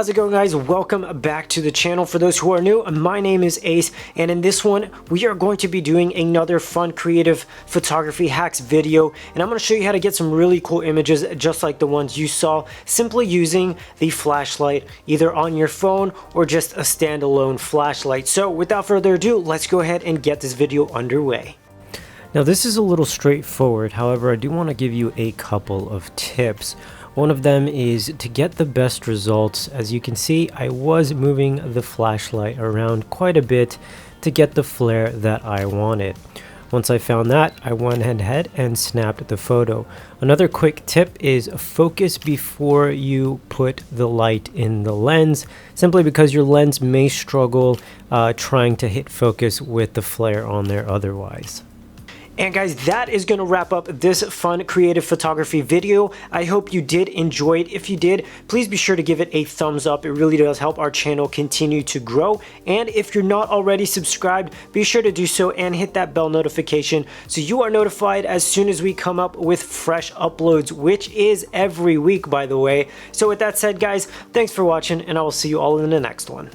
How's it going, guys? Welcome back to the channel. For those who are new, my name is Ace, and in this one we are going to be doing another fun creative photography hacks video, and I'm going to show you how to get some really cool images just like the ones you saw, simply using the flashlight either on your phone or just a standalone flashlight. So without further ado, let's go ahead and get this video underway. Now this is a little straightforward, however I do want to give you a couple of tips. One of them is to get the best results. As you can see, I was moving the flashlight around quite a bit to get the flare that I wanted. Once I found that, I went ahead and snapped the photo. Another quick tip is focus before you put the light in the lens, simply because your lens may struggle trying to hit focus with the flare on there otherwise. And guys, that is going to wrap up this fun creative photography video. I hope you did enjoy it. If you did, please be sure to give it a thumbs up. It really does help our channel continue to grow. And if you're not already subscribed, be sure to do so and hit that bell notification so you are notified as soon as we come up with fresh uploads, which is every week, by the way. So with that said, guys, thanks for watching, and I will see you all in the next one.